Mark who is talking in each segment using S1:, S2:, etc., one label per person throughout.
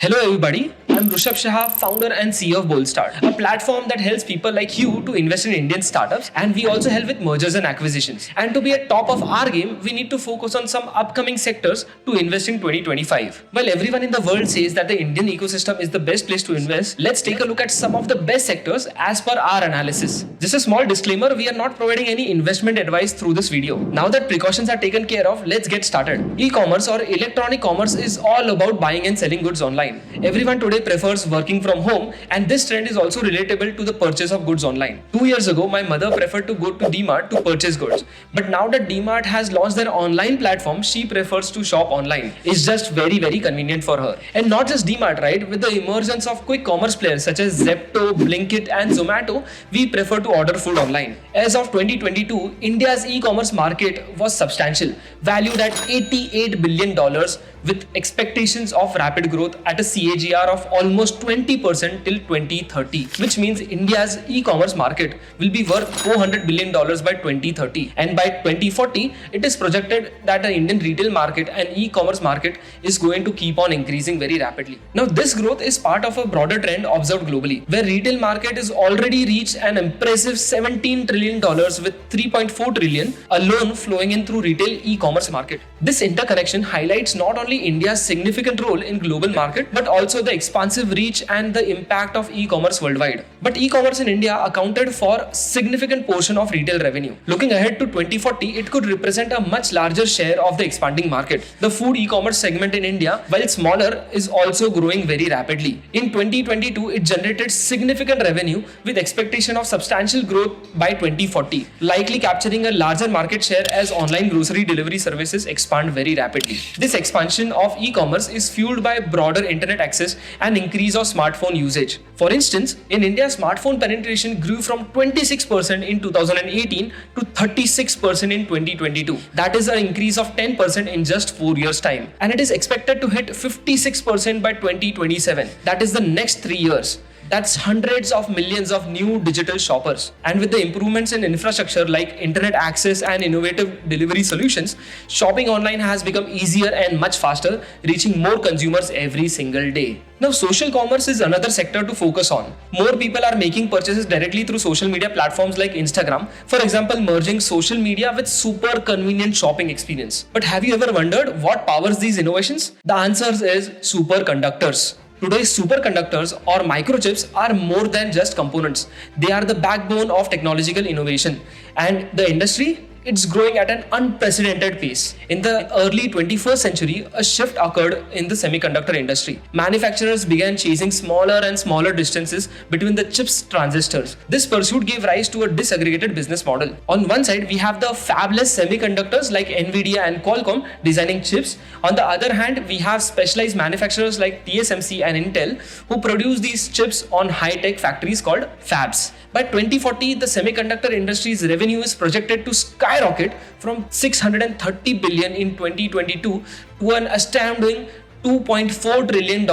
S1: Hello everybody, I'm Rushabh Shah, founder and CEO of Bolstart, a platform that helps people like you to invest in Indian startups, and we also help with mergers and acquisitions. And to be at top of our game, we need to focus on some upcoming sectors to invest in 2025. While everyone in the world says that the Indian ecosystem is the best place to invest, let's take a look at some of the best sectors as per our analysis. Just a small disclaimer, we are not providing any investment advice through this video. Now that precautions are taken care of, let's get started. E-commerce or electronic commerce is all about buying and selling goods online. Everyone today prefers working from home, and this trend is also relatable to the purchase of goods online. 2 years ago, my mother preferred to go to DMart to purchase goods. But now that DMart has launched their online platform, she prefers to shop online. It's just very convenient for her. And not just DMart, right? With the emergence of quick commerce players such as Zepto, Blinkit and Zomato, we prefer to order food online. As of 2022, India's e-commerce market was substantial, valued at $88 billion with expectations of rapid growth at a CAGR of almost 20% till 2030, which means India's e-commerce market will be worth $400 billion by 2030. And by 2040, it is projected that the Indian retail market and e-commerce market is going to keep on increasing very rapidly. Now, this growth is part of a broader trend observed globally, where retail market is already reached an impressive $17 trillion with $3.4 trillion alone flowing in through retail e-commerce market. This interconnection highlights not only India's significant role in global market, but also the expansive reach and the impact of e-commerce worldwide. But e-commerce in India accounted for significant portion of retail revenue. Looking ahead to 2040, it could represent a much larger share of the expanding market. The food e-commerce segment in India, while smaller, is also growing very rapidly. In 2022, it generated significant revenue with expectation of substantial growth by 2040, likely capturing a larger market share as online grocery delivery services expand very rapidly. This expansion of e-commerce is fueled by broader internet access and increase of smartphone usage. For instance, in India, smartphone penetration grew from 26% in 2018 to 36% in 2022. That is an increase of 10% in just 4 years' time. And it is expected to hit 56% by 2027. That is the next 3 years. That's hundreds of millions of new digital shoppers. And with the improvements in infrastructure like internet access and innovative delivery solutions, shopping online has become easier and much faster, reaching more consumers every single day. Now, social commerce is another sector to focus on. More people are making purchases directly through social media platforms like Instagram, for example, merging social media with super convenient shopping experience. But have you ever wondered what powers these innovations? The answer is superconductors. Today's superconductors or microchips are more than just components. They are the backbone of technological innovation. And the industry, it's growing at an unprecedented pace. In the early 21st century, a shift occurred in the semiconductor industry. Manufacturers began chasing smaller and smaller distances between the chips transistors. This pursuit gave rise to a disaggregated business model. On one side, we have the fabless semiconductors like Nvidia and Qualcomm designing chips. On the other hand, we have specialized manufacturers like TSMC and Intel who produce these chips on high-tech factories called fabs. By 2040, the semiconductor industry's revenue is projected to skyrocket from 630 billion in 2022 to an astounding $2.4 trillion,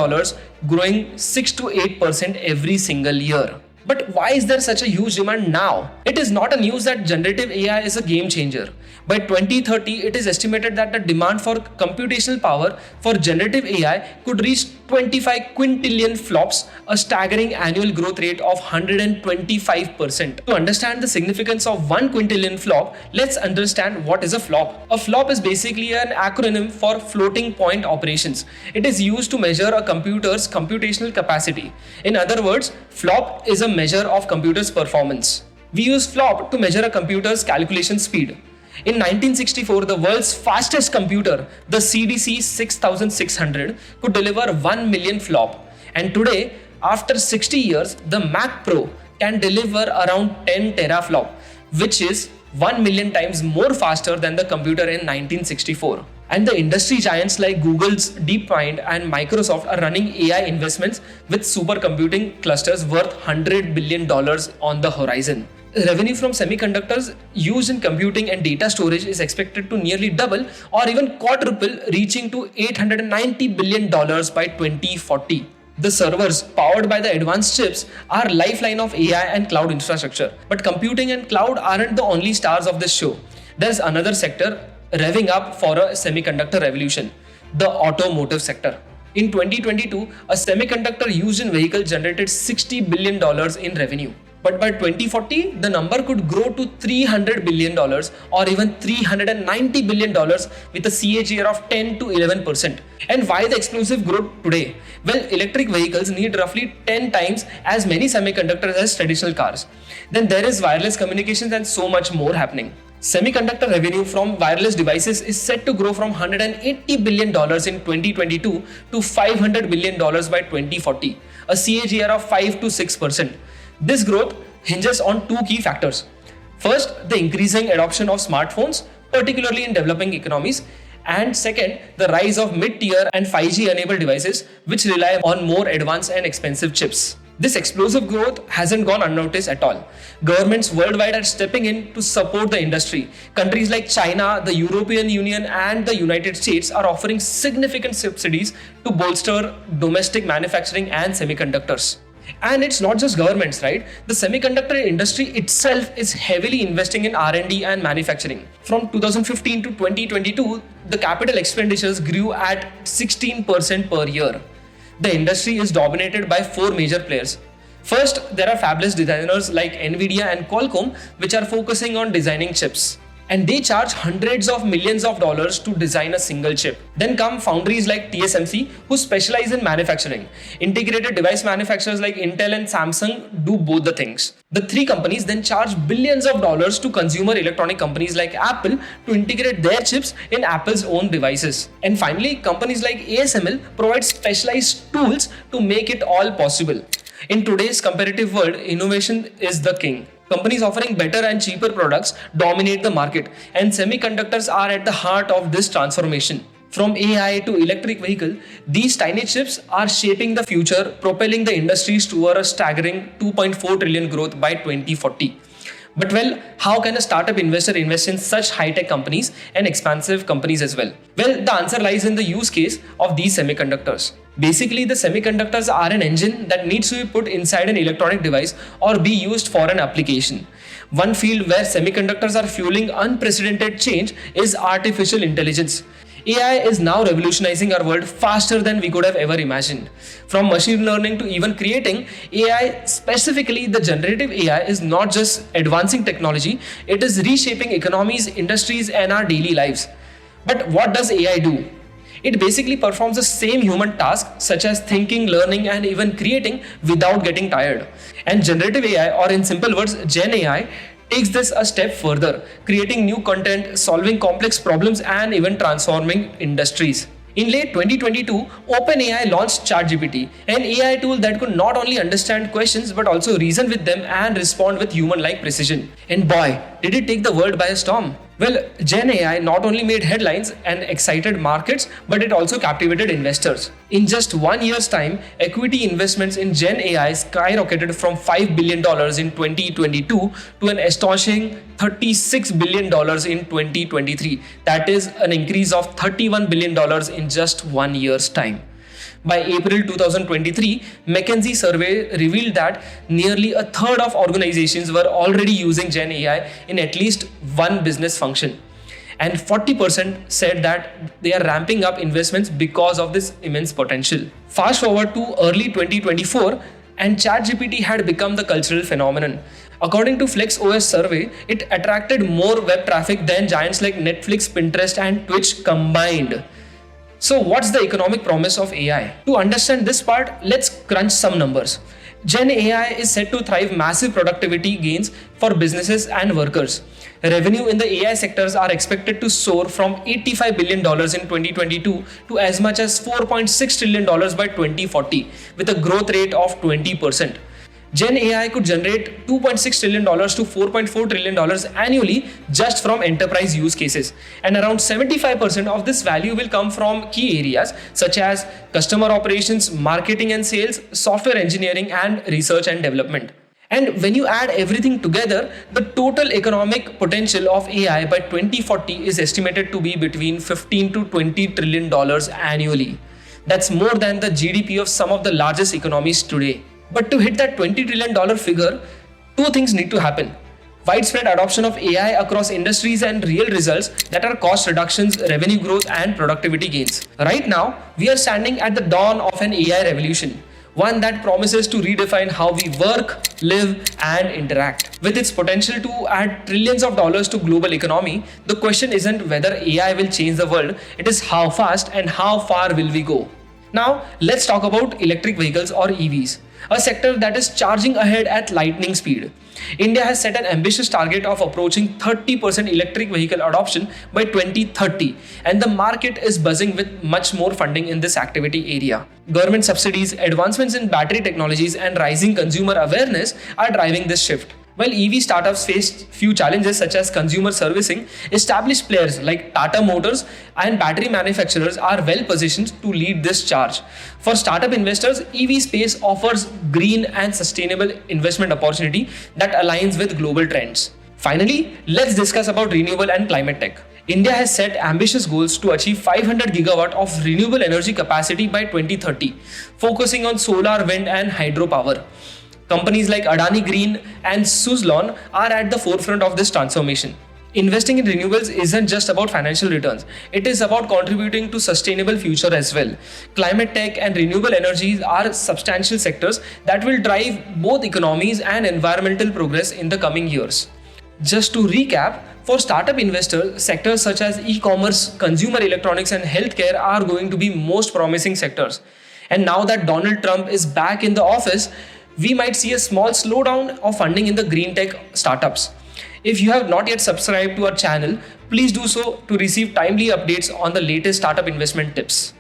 S1: growing 6 to 8% every single year. But why is there such a huge demand now? It is not a news that generative AI is a game changer. By 2030, it is estimated that the demand for computational power for generative AI could reach 25 quintillion flops, a staggering annual growth rate of 125%. To understand the significance of 1 quintillion flop, let's understand what is a flop. A flop is basically an acronym for floating point operations. It is used to measure a computer's computational capacity. In other words, flop is a measure of computer's performance. We use flop to measure a computer's calculation speed. In 1964, the world's fastest computer, the CDC 6600, could deliver 1 million flop. And today, after 60 years, the Mac Pro can deliver around 10 teraflop, which is 1 million times more faster than the computer in 1964. And the industry giants like Google's DeepMind and Microsoft are running AI investments with supercomputing clusters worth $100 billion on the horizon. Revenue from semiconductors used in computing and data storage is expected to nearly double or even quadruple, reaching to $890 billion by 2040. The servers powered by the advanced chips are lifeline of AI and cloud infrastructure. But computing and cloud aren't the only stars of this show. There's another sector revving up for a semiconductor revolution, the automotive sector. In 2022, a semiconductor used in vehicles generated $60 billion in revenue. But by 2040, the number could grow to $300 billion or even $390 billion with a CAGR of 10 to 11%. And why the explosive growth today? Well, electric vehicles need roughly 10 times as many semiconductors as traditional cars. Then there is wireless communications and so much more happening. Semiconductor revenue from wireless devices is set to grow from $180 billion in 2022 to $500 billion by 2040, a CAGR of 5 to 6%. This growth hinges on two key factors. First, the increasing adoption of smartphones, particularly in developing economies, and second, the rise of mid-tier and 5G enabled devices which rely on more advanced and expensive chips. This explosive growth hasn't gone unnoticed at all. Governments worldwide are stepping in to support the industry. Countries like China, the European Union, and the United States are offering significant subsidies to bolster domestic manufacturing and semiconductors. And it's not just governments, right? The semiconductor industry itself is heavily investing in R&D and manufacturing. From 2015 to 2022, the capital expenditures grew at 16% per year. The industry is dominated by four major players. First, there are fabless designers like Nvidia and Qualcomm, which are focusing on designing chips. And they charge hundreds of millions of dollars to design a single chip. Then come foundries like TSMC, who specialize in manufacturing. Integrated device manufacturers like Intel and Samsung do both the things. The three companies then charge billions of dollars to consumer electronic companies like Apple to integrate their chips in Apple's own devices. And finally, companies like ASML provide specialized tools to make it all possible. In today's competitive world, innovation is the king. Companies offering better and cheaper products dominate the market, and semiconductors are at the heart of this transformation. From AI to electric vehicle, these tiny chips are shaping the future, propelling the industries toward a staggering 2.4 trillion growth by 2040. But well, how can a startup investor invest in such high-tech companies and expansive companies as well? Well, the answer lies in the use case of these semiconductors. Basically, the semiconductors are an engine that needs to be put inside an electronic device or be used for an application. One field where semiconductors are fueling unprecedented change is artificial intelligence. AI is now revolutionizing our world faster than we could have ever imagined. From machine learning to even creating, AI, specifically the generative AI, is not just advancing technology, it is reshaping economies, industries, and our daily lives. But what does AI do? It basically performs the same human tasks such as thinking, learning, and even creating without getting tired. And generative AI, or in simple words, Gen AI, takes this a step further, creating new content, solving complex problems, and even transforming industries. In late 2022, OpenAI launched ChatGPT, an AI tool that could not only understand questions but also reason with them and respond with human-like precision. And boy, did it take the world by a storm. Well, Gen AI not only made headlines and excited markets, but it also captivated investors. In just 1 year's time, equity investments in Gen AI skyrocketed from $5 billion in 2022 to an astonishing $36 billion in 2023. That is an increase of $31 billion in just 1 year's time. By April 2023, McKinsey survey revealed that nearly a third of organizations were already using Gen AI in at least one business function. And 40% said that they are ramping up investments because of this immense potential. Fast forward to early 2024, and ChatGPT had become the cultural phenomenon. According to FlexOS survey, it attracted more web traffic than giants like Netflix, Pinterest, and Twitch combined. So what's the economic promise of AI? To understand this part, let's crunch some numbers. Gen AI is said to thrive massive productivity gains for businesses and workers. Revenue in the AI sectors are expected to soar from $85 billion in 2022 to as much as $4.6 trillion by 2040, with a growth rate of 20%. Gen AI could generate $2.6 trillion to $4.4 trillion annually just from enterprise use cases. And around 75% of this value will come from key areas such as customer operations, marketing and sales, software engineering, and research and development. And when you add everything together, the total economic potential of AI by 2040 is estimated to be between $15 to $20 trillion annually. That's more than the GDP of some of the largest economies today. But to hit that $20 trillion figure, two things need to happen. widespread adoption of AI across industries and real results that are cost reductions, revenue growth, and productivity gains. Right now, we are standing at the dawn of an AI revolution, one that promises to redefine how we work, live, and interact. With its potential to add trillions of dollars to global economy, the question isn't whether AI will change the world, it is how fast and how far will we go. Now, let's talk about electric vehicles or EVs, a sector that is charging ahead at lightning speed. India has set an ambitious target of approaching 30% electric vehicle adoption by 2030, and the market is buzzing with much more funding in this activity area. Government subsidies, advancements in battery technologies, and rising consumer awareness are driving this shift. While EV startups face few challenges such as consumer servicing, established players like Tata Motors and battery manufacturers are well positioned to lead this charge. For startup investors, EV space offers green and sustainable investment opportunity that aligns with global trends. Finally, let's discuss about renewable and climate tech. India has set ambitious goals to achieve 500 gigawatt of renewable energy capacity by 2030, focusing on solar, wind, and hydropower. Companies like Adani Green and Suzlon are at the forefront of this transformation. Investing in renewables isn't just about financial returns, it is about contributing to sustainable future as well. Climate tech and renewable energies are substantial sectors that will drive both economies and environmental progress in the coming years. Just to recap, for startup investors, sectors such as e-commerce, consumer electronics, and healthcare are going to be most promising sectors. And now that Donald Trump is back in the office, we might see a small slowdown of funding in the green tech startups. If you have not yet subscribed to our channel, please do so to receive timely updates on the latest startup investment tips.